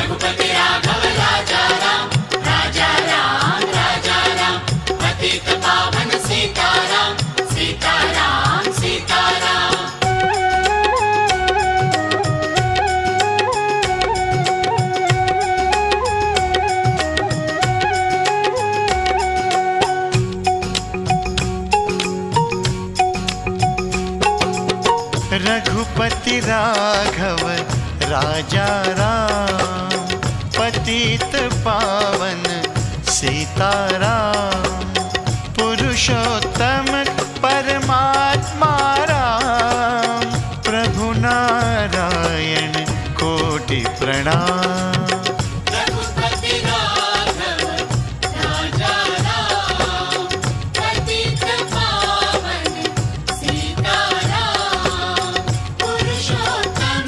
रघुपति राघव राजा राम, राजा राम राजा राम, पतित पावन सीताराम, सीताराम सीताराम। रघुपति राघव राजा राम, पतित पावन सीताराम, पुरुषोत्तम परमात्मा राम, प्रभु नारायण कोटि प्रणाम। रघुपति राघव राजा राम, पतित पावन सीताराम, पुरुषोत्तम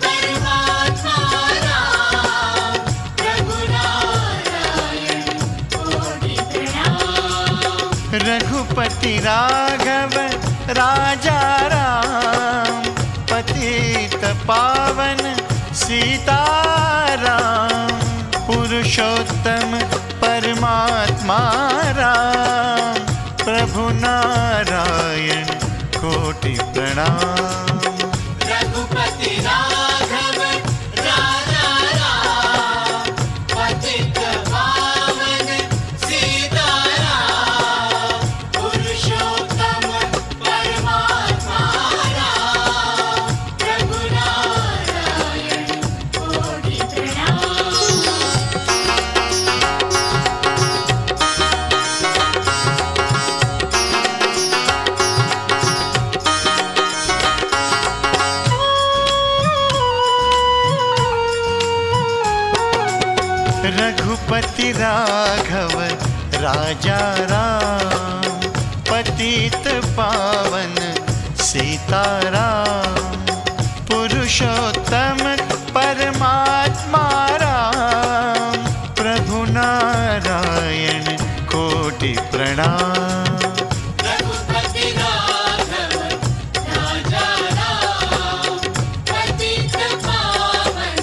परमात्मा राम, प्रभु नारायण कोटि प्रणाम। रघुपति राघव राजा राम, पतित पावन सीताराम, पुरुषोत्तम परमात्मा राम, प्रभु नारायण कोटि प्रणाम। रघुपति राघव राजा राम, पतित पावन सीताराम, पुरुषोत्तम परमात्मा राम, प्रभु नारायण कोटि प्रणाम। रघुपति राघव राजा राम, पतित पावन सीताराम, पुरुषोत्तम परमात्मा राम, प्रभु नारायण कोटि प्रणाम। रघुपति राघव राजा राम, पतित पावन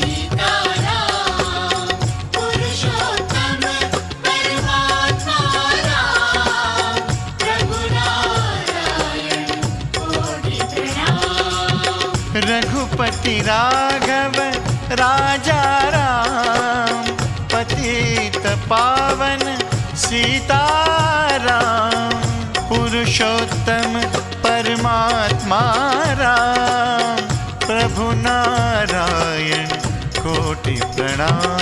सीताराम, पुरुषोत्तम परमात्मा राम, प्रभु नारायण कोटि प्रणाम। रघुपति राघव राजा राम, पतित पावन सीताराम, पुरुषोत्तम परमात्मा राम, प्रभु नारायण कोटि प्रणाम।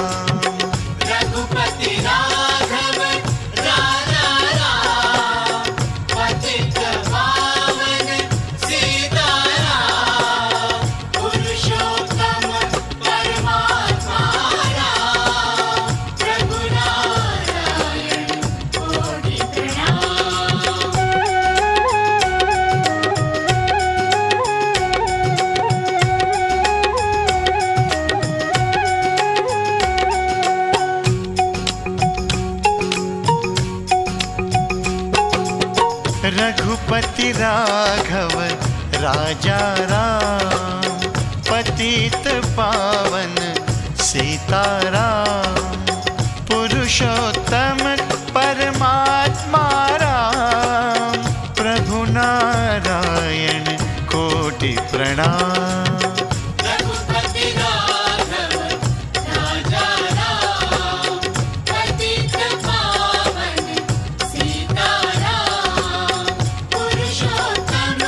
रघुपति राघव राजा राम, पतित पावन सीताराम, पुरुषोत्तम परमात्मा राम, प्रभु नारायण कोटि प्रणाम। रघुपति राघव राजा राम, पतित पावन सीताराम, पुरुषोत्तम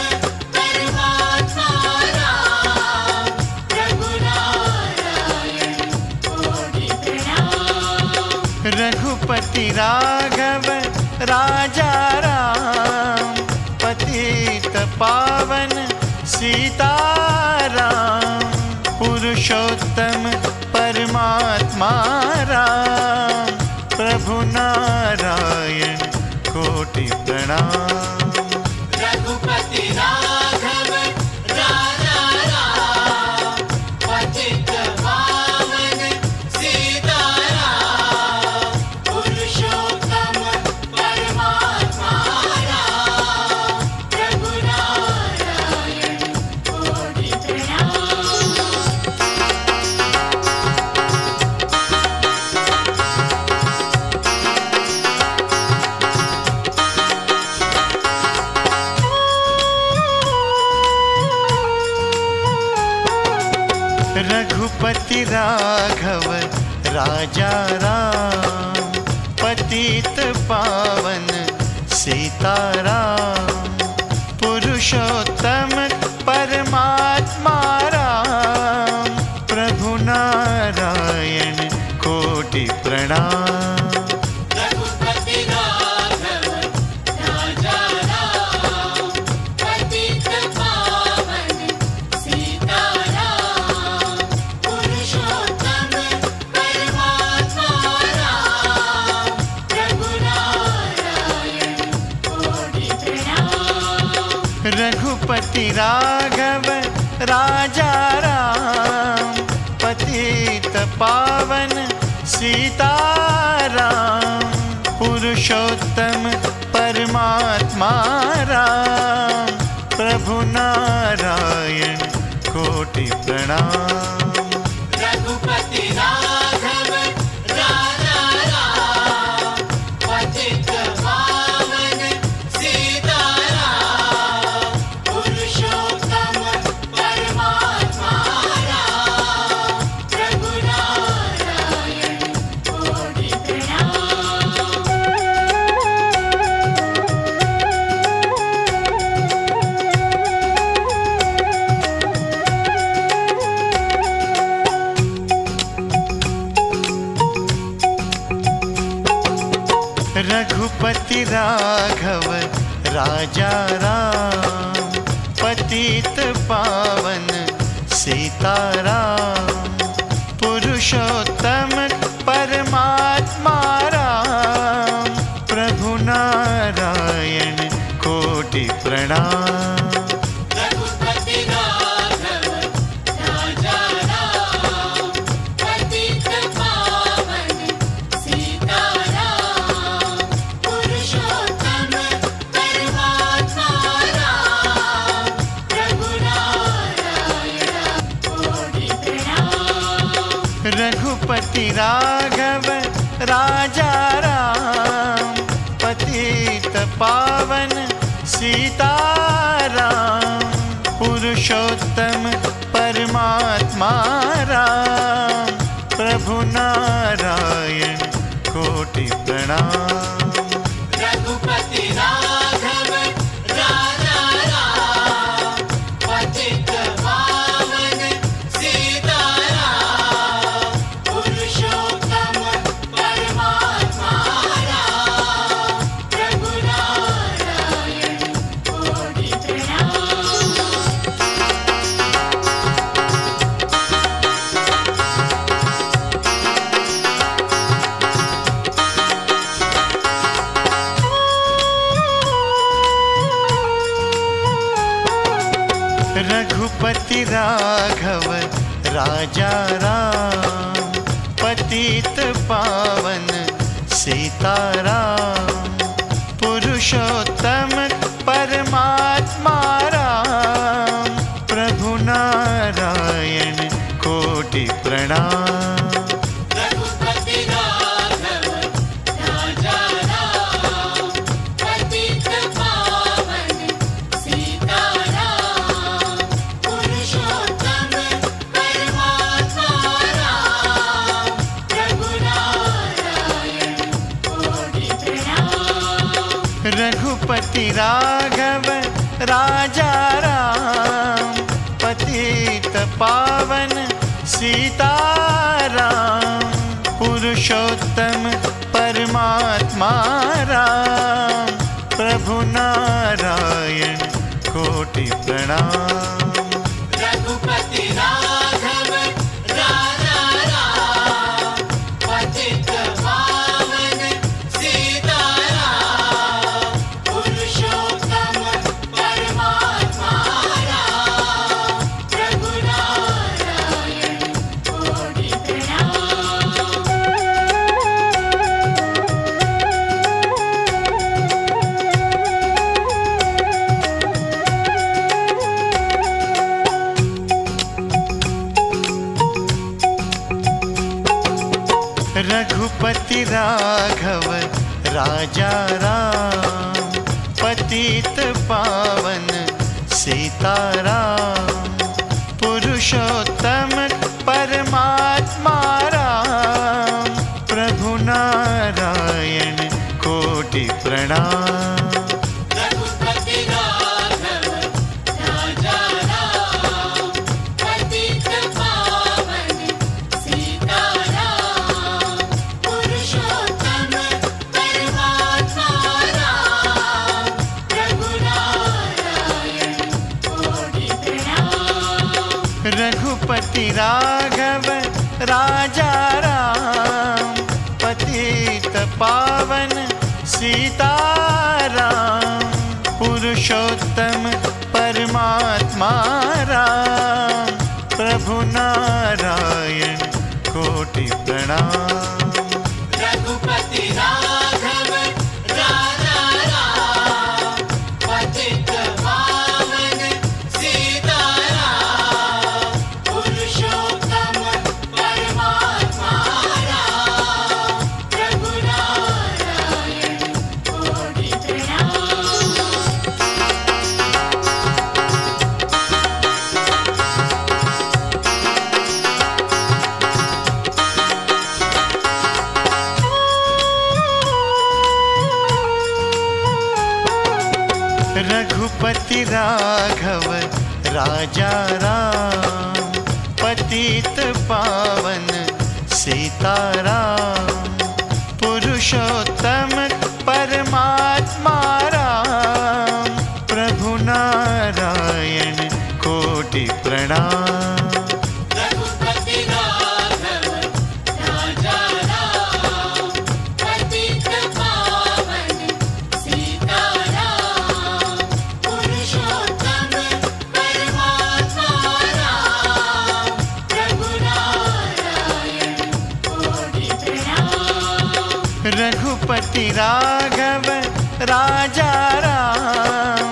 परमात्मा राम, प्रभु नारायण कोटि प्रणाम। रघुपति राघव राजा राम, पतित पावन सीताराम, पुरुषोत्तम परमात्मा राम, प्रभु नारायण कोटि प्रणाम। रघुपति राघव राजा राम, पतित पावन सीताराम, पुरुषोत्तम परमात्मा राम, प्रभु नारायण कोटि प्रणाम। रघुपति राघव राजा राम, पतित पावन सीताराम, पुरुषोत्तम परमात्मा राम, प्रभु नारायण कोटि प्रणाम। रघुपति राघव राजा राम, पतित पावन सीताराम, पुरुषोत्तम परमात्मा राम, प्रभु नारायण कोटि प्रणाम। रघुपति राघव राजा राम, पतित पावन सीताराम, पुरुषोत्तम परमात्मा राम, प्रभु नारायण कोटि प्रणाम। रघुपति राघव राजा राम, पतित पावन सीताराम, पुरुषोत्तम परमात्मा राम, प्रभु नारायण कोटि प्रणाम। रघुपति राघव राजा राम, पतित पावन सीताराम, पुरुषोत्तम परमात्मा राम, प्रभु नारायण कोटि प्रणाम। रघुपति राघव राजा राम, पतित पावन सीताराम, पुरुषोत्तम परमात्मा राम, प्रभु नारायण कोटि प्रणाम। रघुपति राघव राजा राम, पतित पावन सीताराम, पुरुषोत्तम परमात्मा राम, प्रभु नारायण कोटि प्रणाम। रघुपति राघव राजा राम, पतित पावन सीताराम, पुरुषोत्तम परमात्मा राम, प्रभु नारायण कोटि प्रणाम। रघुपति राघव राजा राम, पतित पावन सीताराम, पुरुषोत्तम परमात्मा राम, प्रभु नारायण कोटि प्रणाम। रघुपति राघव राजा राम, पतित पावन सीताराम, पुरुषोत्तम परमात्मा राम, प्रभु नारायण कोटि प्रणाम। रघुपति राघव राजा राम, पतित पावन सीताराम, पुरुषोत्तम परमात्मा राम, प्रभु नारायण कोटि प्रणाम। रघुपति राघव राजा राम, पतित पावन सीताराम, पुरुषोत्तम परमात्मा राम, प्रभु नारायण कोटि प्रणाम। रघुपति राघव राजा राम, पतित पावन सीताराम, पुरुषोत्तम रघुपति राघव राजा राम, पतित पावन सीताराम, पुरुषोत्तम परमात्मा राम, प्रभु नारायण कोटि प्रणाम। रघुपति राघव राजा राम, पतित पावन सीताराम, पुरुषोत्तम परमात्मा राम, प्रभु नारायण कोटि प्रणाम। रघुपति राघव राजा राम, पतित पावन सीताराम, पुरुषोत्तम परमात्मा राम, प्रभु नारायण कोटि प्रणाम। रघुपति राघव राजा राम, पतित पावन सीताराम, पुरुषोत्तम परमात्मा राम, प्रभु नारायण कोटि प्रणाम। रघुपति राघव राजा राम,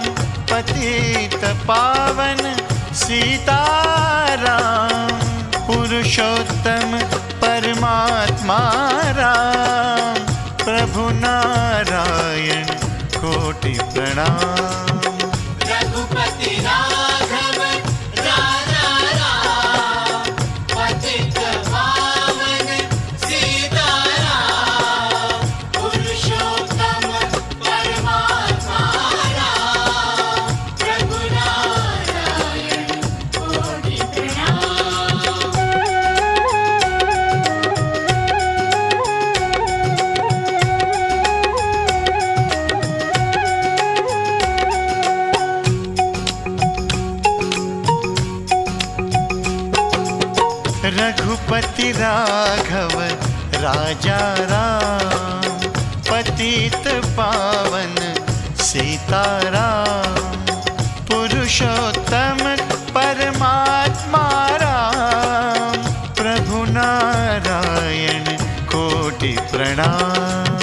पतित पावन सीताराम, पुरुषोत्तम परमात्मा राम, प्रभु नारायण कोटि प्रणाम। रघुपति राघव राजा राम, पतित पावन सीताराम, पुरुषोत्तम परमात्मा राम, प्रभु नारायण कोटि प्रणाम। रघुपति राघव राजा राम, पतित पावन सीताराम, पुरुषोत्तम परमात्मा राम, प्रभु नारायण कोटि प्रणाम।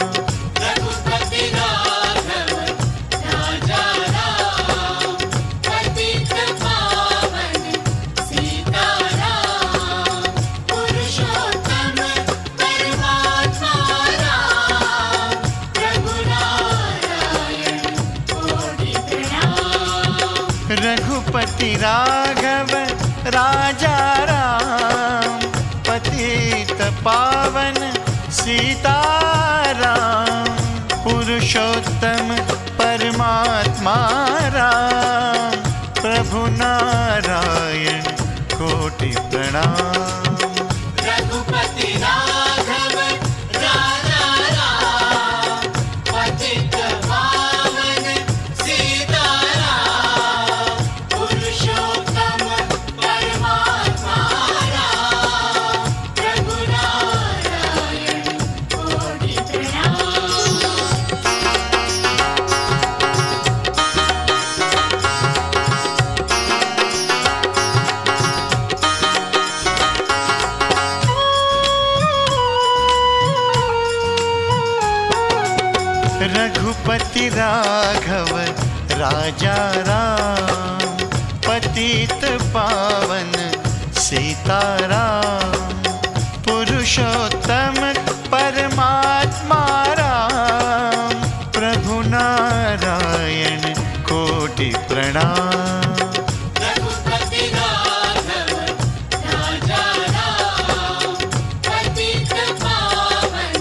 रघुपति राघव राजा राम, पतित पावन सीताराम, पुरुषोत्तम परमात्मा राम, प्रभु नारायण कोटि प्रणाम। रघुपति राघव राजा राम, पतित पावन सीताराम, पुरुषोत्तम परमात्मा राम, प्रभु नारायण कोटि प्रणाम। रघुपति राघव राजा राम, पतित पावन सीताराम, पुरुषोत्तम परमात्मा राम, प्रभु नारायण कोटि प्रणाम। रघुपति राघव राजा राम, पतित पावन सीताराम, पुरुषोत्तम परमात्मा राम, प्रभु नारायण कोटि प्रणाम। रघुपति राघव राजा राम, पतित पावन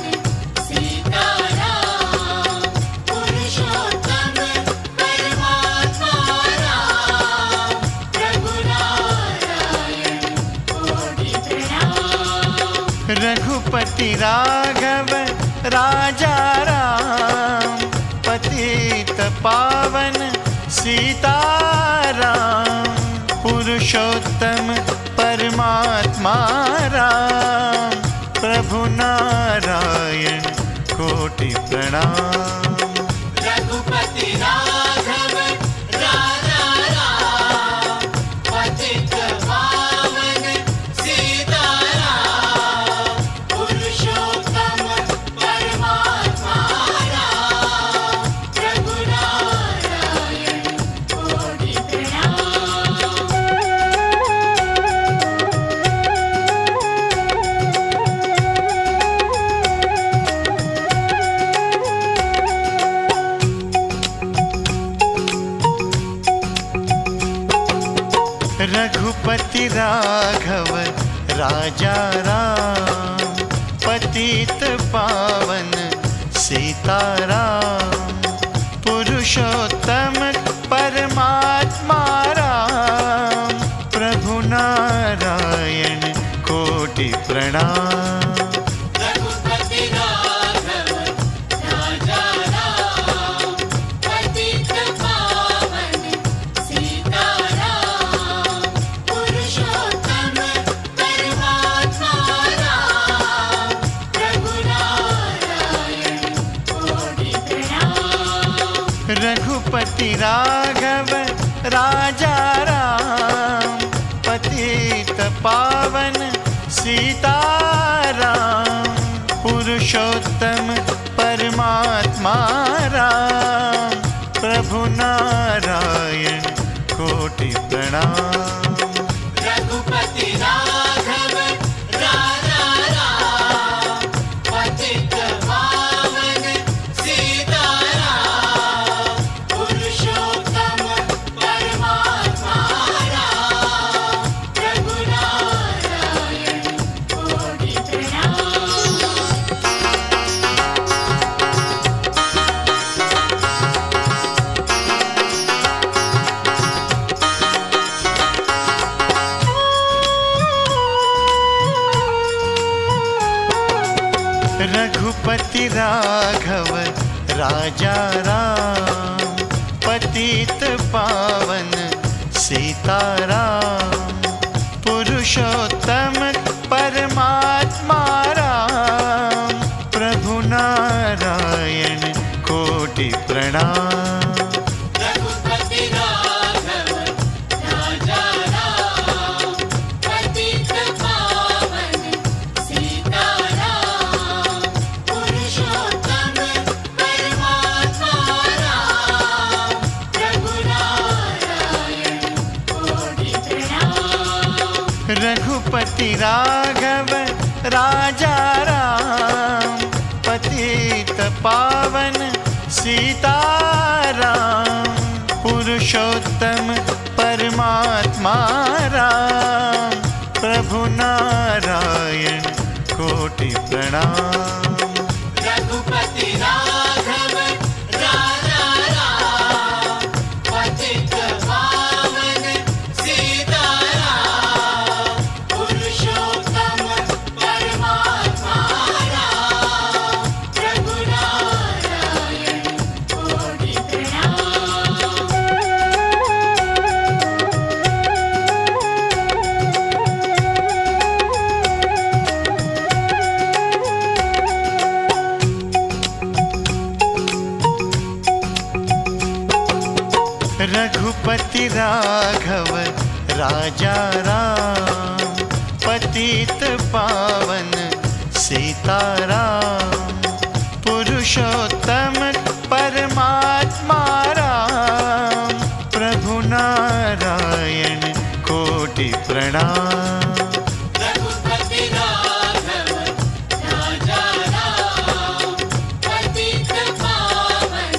सीताराम, पुरुषोत्तम परमात्मा राम, प्रभु नारायण कोटि प्रणाम। रघुपति राघव राजा राम, पतित पावन सीताराम, पुरुषोत्तम परमात्मा राम, प्रभु नारायण कोटि प्रणाम। रघुपति राघव राजा राम, पतित पावन सीताराम, पुरुषोत्तम परमात्मा राम, प्रभु नारायण कोटि प्रणाम। रघुपति राघव राजा राम, पतित पावन सीताराम, पुरुषोत्तम परमात्मा राम, प्रभु नारायण कोटि प्रणाम। रघुपति राघव राजा राम, पतित पावन सीताराम, पुरुषोत्तम परमात्मा राम, प्रभु नारायण कोटि प्रणाम। रघुपति राघव राजा राम, पतित पावन सीताराम, पुरुषोत्तम परमात्मा राम, प्रभु नारायण कोटि प्रणाम। रघुपति राघव राजा राम, पतित पावन सीताराम, पुरुषोत्तम परमात्मा राम, प्रभु नारायण कोटि प्रणाम। रघुपति राघव राजा राम, पतित पावन सीताराम, पुरुषोत्तम परमात्मा राम, प्रभु नारायण कोटि प्रणाम। रघुपति राघव राजा राम, पतित पावन सीताराम, पुरुषोत्तम परमात्मा राम, प्रभु नारायण कोटि प्रणाम। रघुपति राघव राजा राम, पतित पावन सीताराम, पुरुषोत्तम परमात्मा राम, प्रभु नारायण कोटि प्रणाम। रघुपति राघव राजा राम, पतित पावन सीताराम, पुरुषोत्तम परमात्मा राम, प्रभु नारायण कोटि प्रणाम। रघुपति राघव राजा राम, पतित पावन सीताराम, पुरुषोत्तम परमात्मा राम, प्रभु नारायण कोटि प्रणाम। रघुपति राघव राजा राम, पतित पावन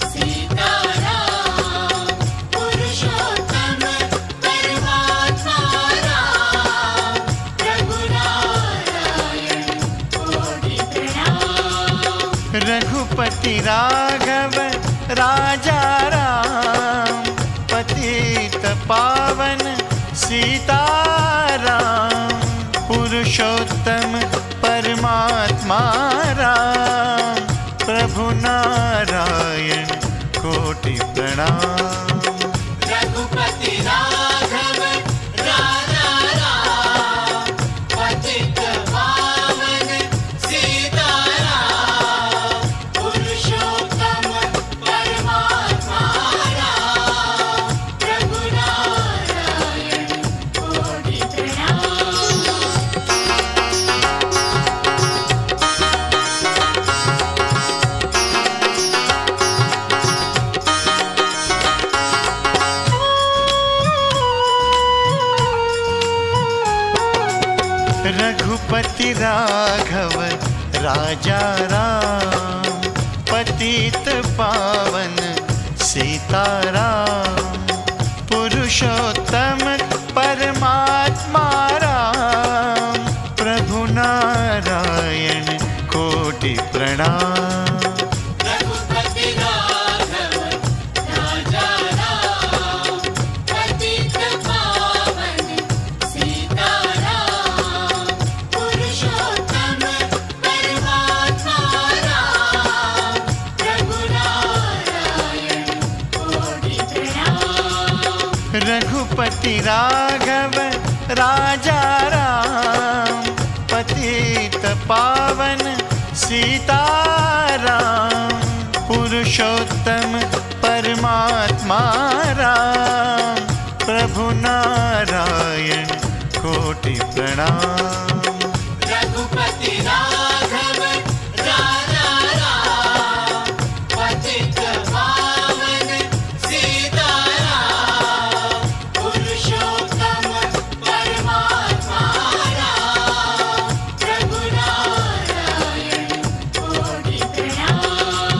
सीताराम, पुरुषोत्तम परमात्मा राम, प्रभु नारायण कोटि प्रणाम। रघुपति राघव राजा राम, पतित पावन सीताराम, पुरुषोत्तम परमात्मा राम, प्रभु नारायण कोटि प्रणाम। रघुपति राघव राजा राम, रघुपति राघव राजा राम, पतित पावन सीताराम, पुरुषोत्तम परमात्मा राम, प्रभु नारायण कोटि प्रणाम। रघुपति राघव राजा राम, पतित पावन सीताराम, पुरुषोत्तम परमात्मा राम, प्रभु नारायण कोटि प्रणाम। रघुपति राघव राजा राम, पतित पावन सीताराम, पुरुषोत्तम परमात्मा राम, प्रभु नारायण कोटि प्रणाम। रघुपति राघव राजा राम, पतित पावन सीताराम, पुरुषोत्तम परमात्मा राम, प्रभु नारायण कोटि प्रणाम।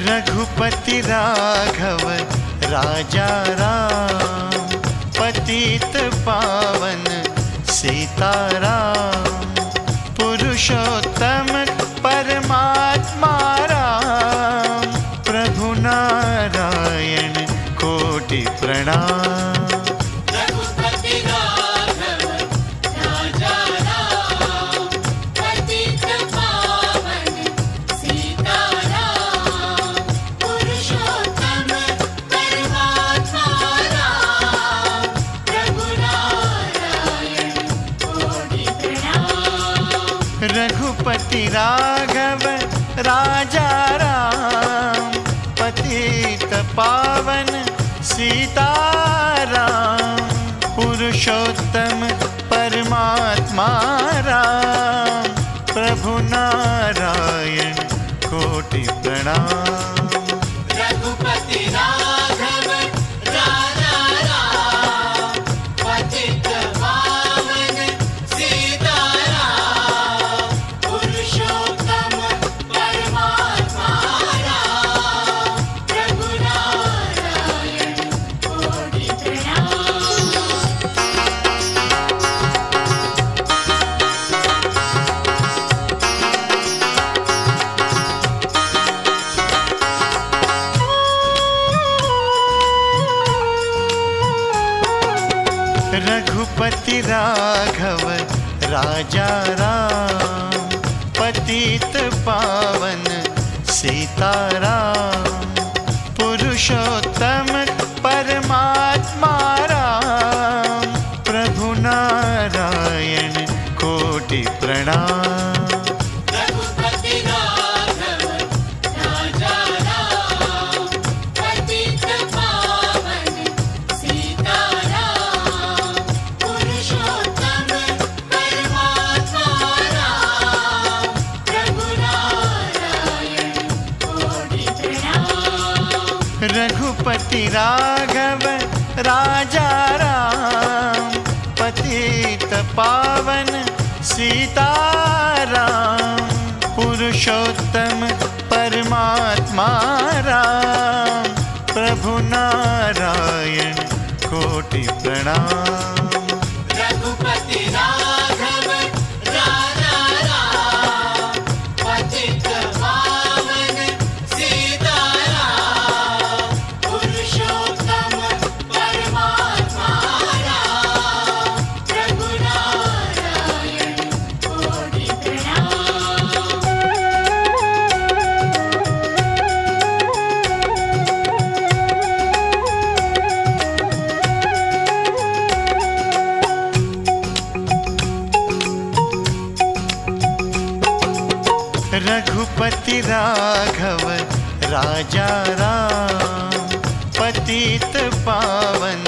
रघुपति राघव राजा राम, पतित पावन सीताराम, पुरुषोत्तम परमात्मा राम, प्रभु नारायण कोटि प्रणाम। रघुपति राघव राजा राम, पतित पावन सीताराम, पुरुषोत्तम परमात्मा राम, प्रभु नारायण कोटि प्रणाम। रघुपति राघव राजा राम, पतित पावन सीताराम, पुरुषोत्तम परमात्मा राम, प्रभु नारायण कोटि प्रणाम। रघुपति राघव राजा राम, पतित पावन सीताराम, पुरुषोत्तम परमात्मा राम, प्रभु नारायण कोटि प्रणाम। रघुपति राघव राजा राम, पतित पावन सीताराम, पुरुषोत्तम परमात्मा राम, प्रभु नारायण कोटि प्रणाम। रघुपति राघव राजा राम, पतित पावन सीताराम, पुरुषोत्तम परमात्मा राम, प्रभु नारायण कोटि प्रणाम। रघुपति राघव राजा राम, पतित पावन सीताराम, पुरुषोत्तम परमात्मा राम, प्रभु नारायण कोटि प्रणाम। रघुपति राघव राजा राम, पतित पावन सीताराम, पुरुषोत्तम परमात्मा राम, प्रभु नारायण कोटि प्रणाम। रघुपति राघव राजा राम, पतित पावन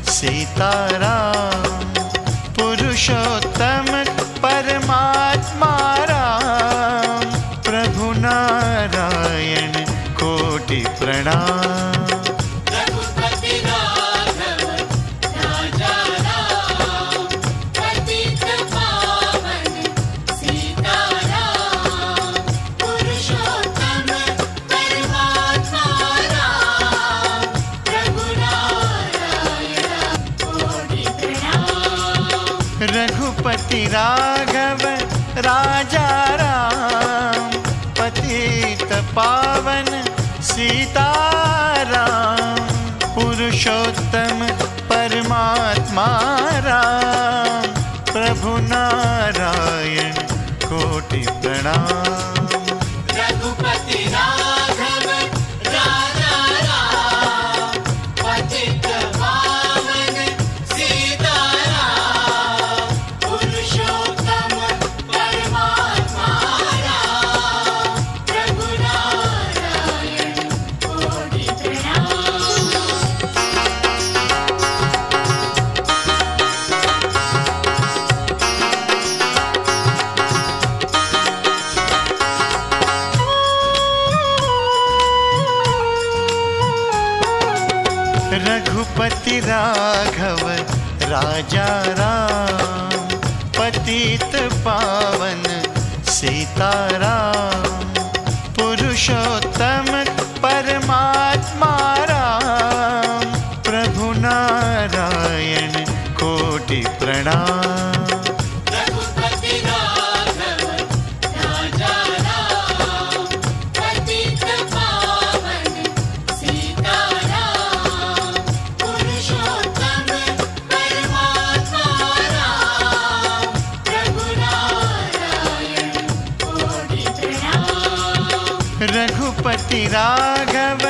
सीताराम, पुरुषोत्तम रघुपति राघव राजा राम, पतित पावन सीताराम, पुरुषोत्तम परमात्मा राम, प्रभु नारायण कोटि प्रणाम। रघुपति राघव राजा राम, पतित पावन सीताराम, पुरुषोत्तम परमात्मा राम, प्रभु नारायण कोटि प्रणाम। रघुपति राघव राजा राम, पतित पावन सीताराम, पुरुषोत्तम परमात्मा राम, प्रभु नारायण कोटि प्रणाम। रघुपति राघव राजा राम, पतित पावन सीताराम, पुरुषोत्तम परमात्मा राम, प्रभु नारायण कोटि प्रणाम। रघुपति राघव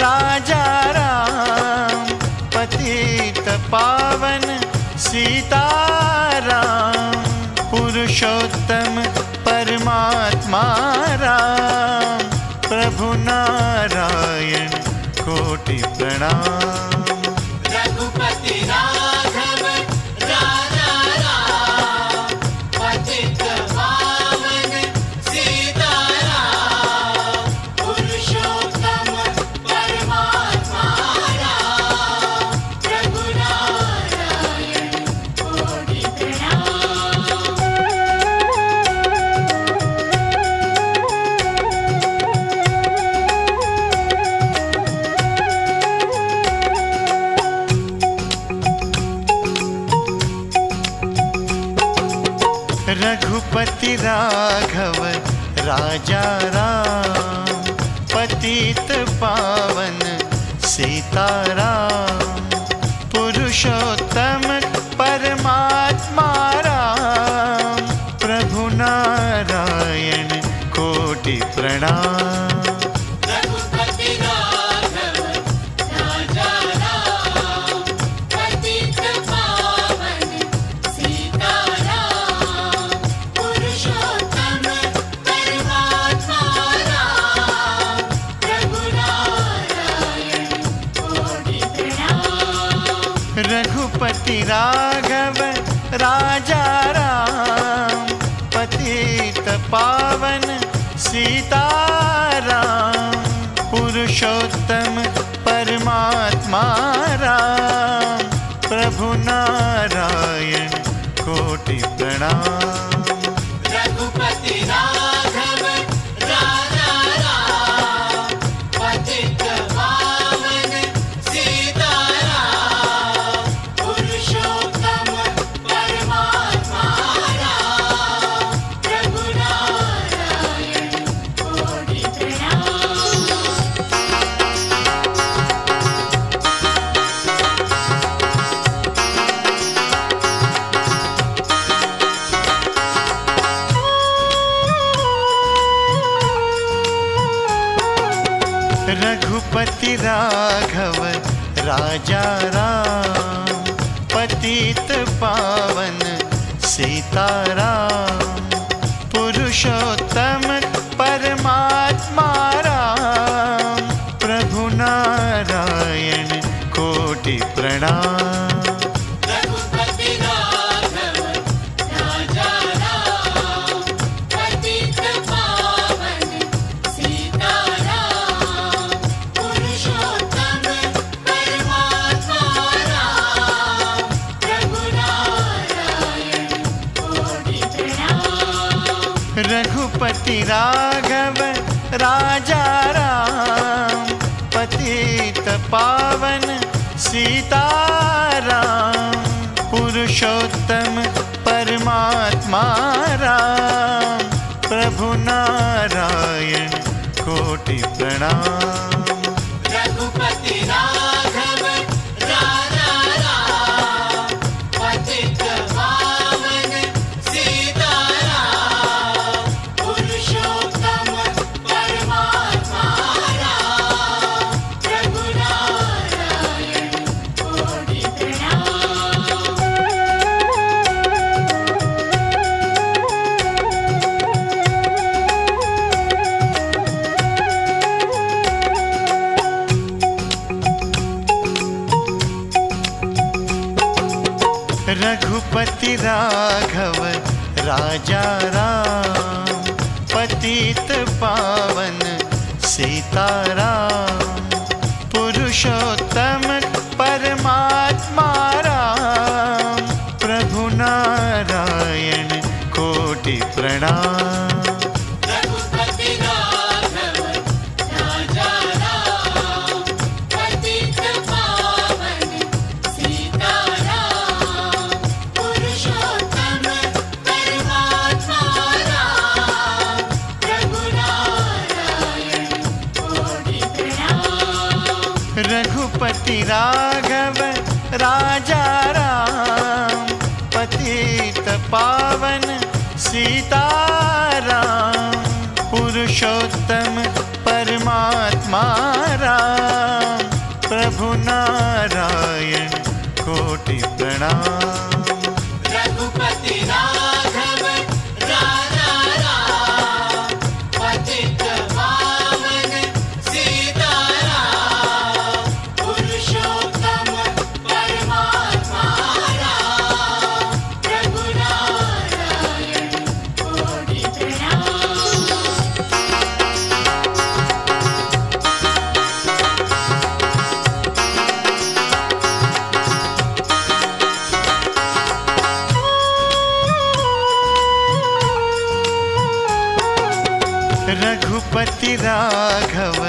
राजा राम, पतित पावन सीताराम, पुरुषोत्तम परमात्मा राम, प्रभु नारायण कोटि प्रणाम। रघुपति राघव राजा राम, पतित पावन सीताराम, पुरुषोत्तम परमात्मा राम, प्रभु नारायण कोटि प्रणाम। रघुपति राघव राजा राम, पतित पावन सीताराम, पुरुषोत्तम परमात्मा राम, प्रभु नारायण कोटि प्रणाम। रघुपति राघव राजा राम, पतित पावन सीताराम, पुरुषोत्तम परमात्मा राम, प्रभु नारायण कोटि प्रणाम। रघुपति राघव राजा राम, पतित पावन सीताराम, पुरुषोत्तम परमात्मा राम, प्रभु नारायण कोटि प्रणाम। रघुपति राघव राजा राम, पतित पावन सीताराम, पुरुषोत्तम परमात्मा राम, प्रभु नारायण कोटि प्रणाम। रघुपति राघव राजा राम, पतित पावन सीताराम, पुरुषोत्तम परमात्मा राम, प्रभु नारायण कोटि प्रणाम। रघुपति राघव राजा राम, पतित पावन सीताराम, पुरुषोत्तम परमात्मा राम, प्रभु नारायण कोटि प्रणाम। रघुपति राघव राजा राम, पतित पावन सीताराम, पुरुषोत्तम परमात्मा राम, प्रभु नारायण कोटि प्रणाम। रघुपति राघव राजा राम, पतित पावन सीताराम, पुरुषोत्तम परमात्मा राम, प्रभु नारायण कोटि प्रणाम। रघुपति राघव राजा राम, पतित पावन सीताराम, पुरुषोत्तम परमात्मा राम, प्रभु नारायण कोटि प्रणाम। रघुपति राघव राजा राम, पतित पावन सीताराम, पुरुषोत्तम परमात्मा राम, प्रभु नारायण कोटि प्रणाम। रघुपति राघव राजा राम, पतित पावन सीताराम, पुरुषोत्तम परमात्मा राम, प्रभु नारायण कोटि प्रणाम। रघुपति राघव राजा राम, पतित पावन सीताराम, पुरुषोत्तम परमात्मा राम, प्रभु नारायण कोटि प्रणाम। रघुपति राघव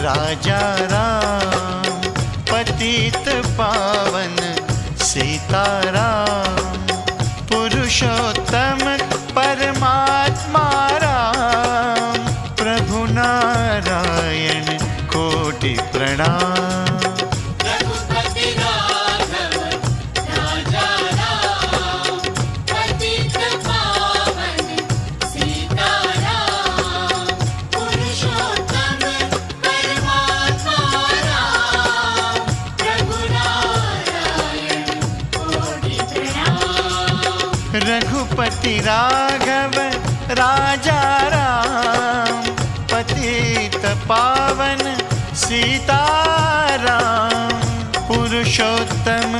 राजा राम, पतित पावन सीताराम, पुरुषोत्तम परमात्मा राम, प्रभु नारायण कोटि प्रणाम। रघुपति राघव राजा राम, पतित पावन सीताराम, पुरुषोत्तम परमात्मा राम, प्रभु नारायण कोटि प्रणाम। रघुपति राघव राजा राम, पतित पावन सीताराम, पुरुषोत्तम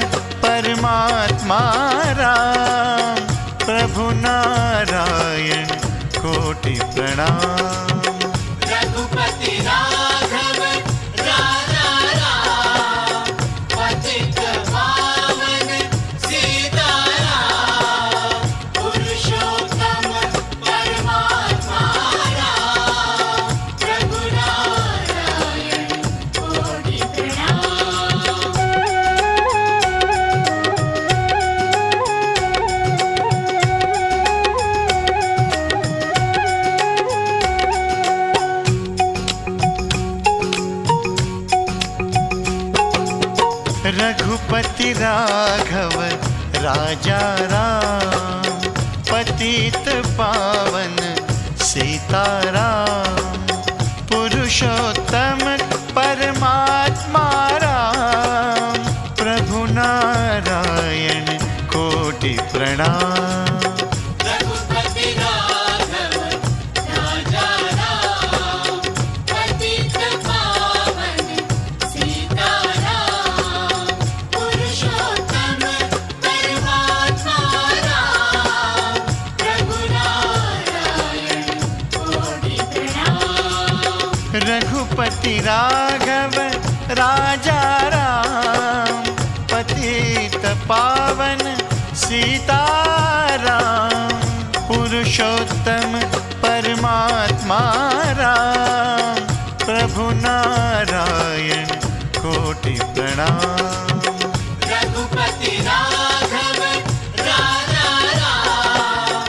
परमात्मा राम, प्रभु नारायण कोटि प्रणाम। रघुपति राघव राजा राम, पतित पावन सीताराम, पुरुषोत्तम परमात्मा राम, प्रभु नारायण कोटि प्रणाम। रघुपति राघव राजा राम, पतित पावन सीताराम, पुरुषोत्तम परमात्मा राम, प्रभु नारायण कोटि प्रणाम। रघुपति राघव राजा राम, पतित पावन सीताराम, पुरुषोत्तम परमात्मा राम, प्रभु नारायण कोटि प्रणाम। रघुपति राघव राजा राम, पतित पावन सीताराम, पुरुषोत्तम परमात्मा राम, प्रभु नारायण कोटि प्रणाम। रघुपति राघव राजा राम,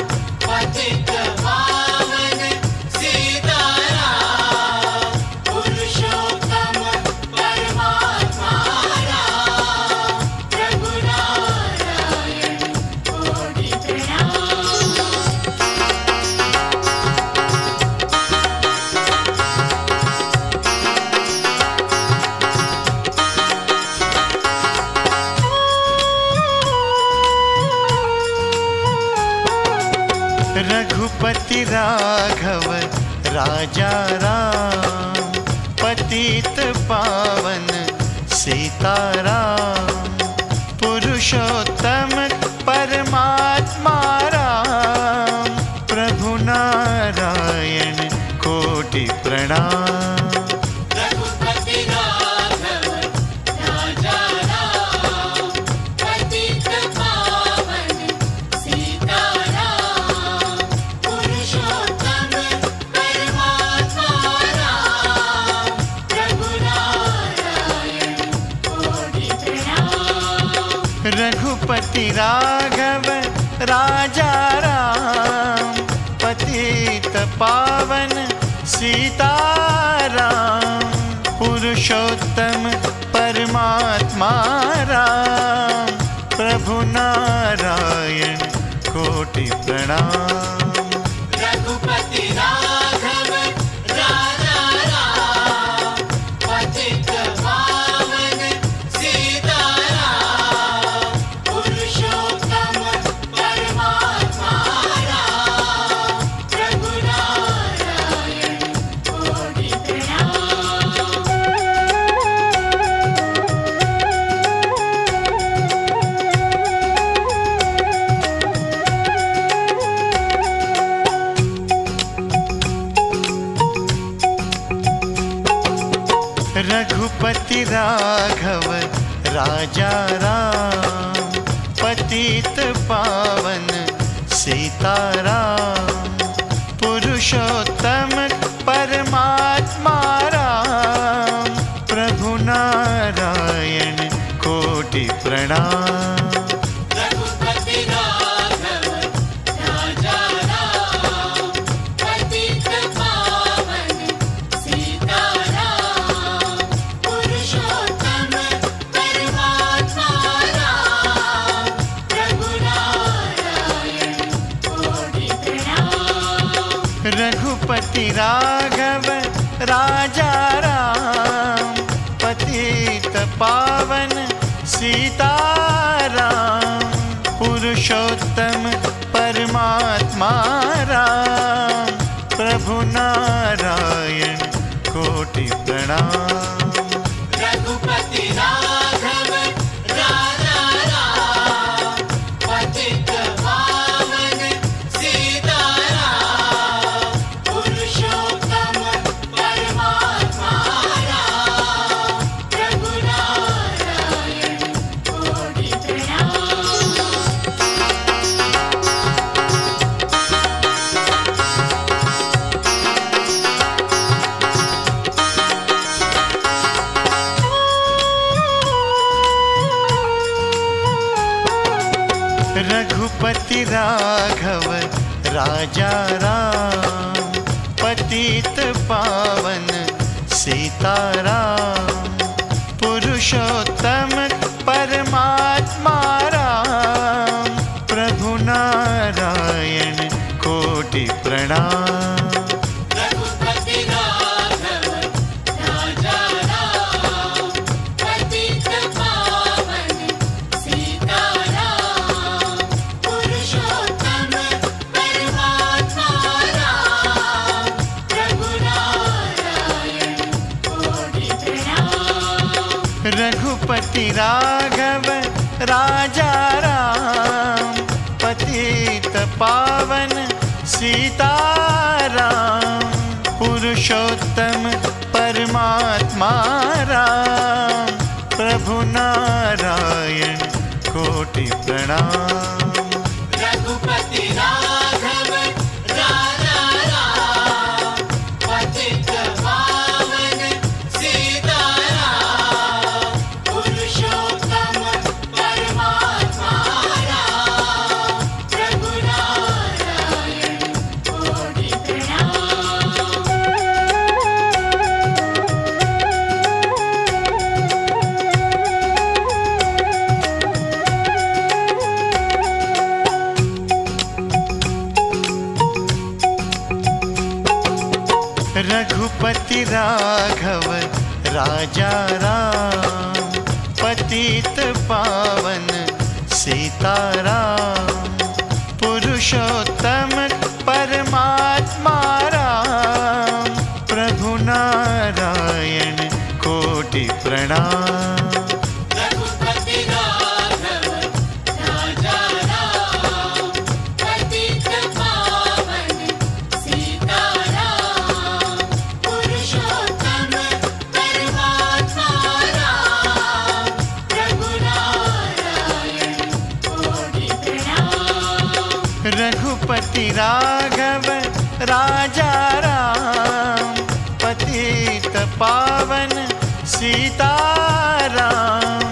रघुपति राघव राजा राम, पतित पावन सीताराम, पुरुषोत्तम परमात्मा राम, प्रभु नारायण कोटि प्रणाम। रघुपति राघव राजा राम, पतित पावन सीताराम, पुरुषोत्तम परमात्मा राम, प्रभु नारायण कोटि प्रणाम। रघुपति राघव राजा राम, पतित पावन सीताराम, पुरुषोत्तम परमात्मा राम, प्रभु नारायण कोटि प्रणाम। रघुपति राघव राजा राम, पतित पावन सीताराम, पुरुषोत्तम परमात्मा राम, प्रभु नारायण कोटि प्रणाम। रघुपति राघव राजा राम, पतित पावन सीताराम, पुरुषोत्तम परमात्मा राम, प्रभु नारायण कोटि प्रणाम। रघुपति राघव राजा राम, पतित पावन सीताराम, पुरुषोत्तम परमात्मा राम, प्रभु नारायण कोटि प्रणाम। रघुपति राघव राजा राम, पतित पावन सीताराम, पुरुषोत्तम परमात्मा राम, प्रभु नारायण कोटि प्रणाम। रघुपति राघव राजा राम, पतित पावन सीताराम, पुरुषोत्तम परमात्मा राम, प्रभु नारायण कोटि प्रणाम। रघुपति राघव राजा राम, पतित पावन सीताराम, पुरुषोत्तम परमात्मा राम, प्रभु नारायण कोटि प्रणाम। रघुपति राघव राजा राम, पतित पावन सीताराम, पुरुषोत्तम परमात्मा राम, प्रभु नारायण कोटि प्रणाम। रघुपति राघव राजा राम, पतित पावन सीताराम, पुरुषोत्तम परमात्मा राम, प्रभु नारायण कोटि प्रणाम। रघुपति राघव राजा राम, पतित पावन सीताराम, पुरुषोत्तम परमात्मा राम, प्रभु नारायण कोटि प्रणाम। रघुपति राघव राजा राम, पतित पावन सीताराम, पुरुषोत्तम रघुपति राघव राजा राम, पतित पावन सीताराम,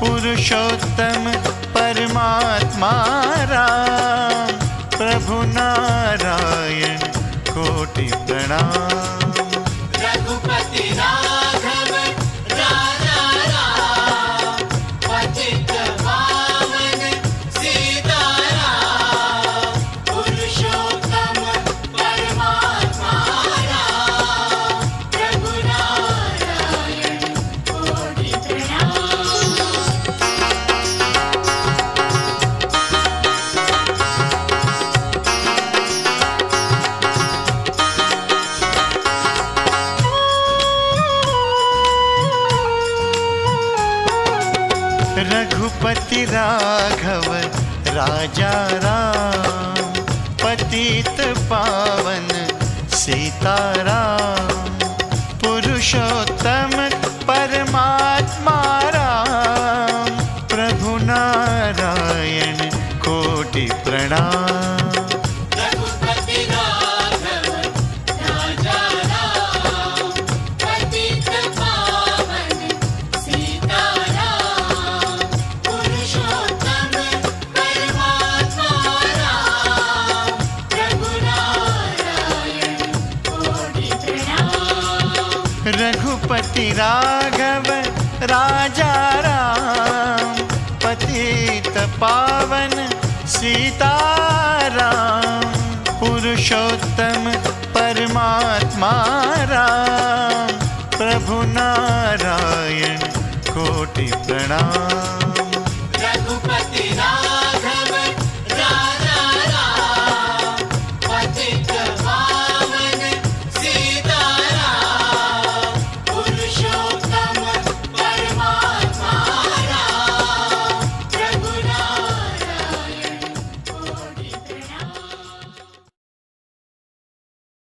पुरुषोत्तम परमात्मा राम, प्रभु नारायण कोटि प्रणाम। रघुपति राघव राजा राम, पतित पावन सीताराम, पुरुषोत्तम परमात्मा राम, प्रभु नारायण कोटि प्रणाम। रघुपति राघव राजा राम, पतित पावन सीताराम, पुरुषोत्तम परमात्मा राम, प्रभु नारायण कोटि प्रणाम। रघुपति राघव राजा राम, पतित पावन सीताराम, पुरुषोत्तम परमात्मा राम, प्रभु नारायण कोटि प्रणाम। रघुपति राघव राजा राम, पतित पावन सीताराम, पुरुषोत्तम परमात्मा राम, प्रभु नारायण कोटि प्रणाम।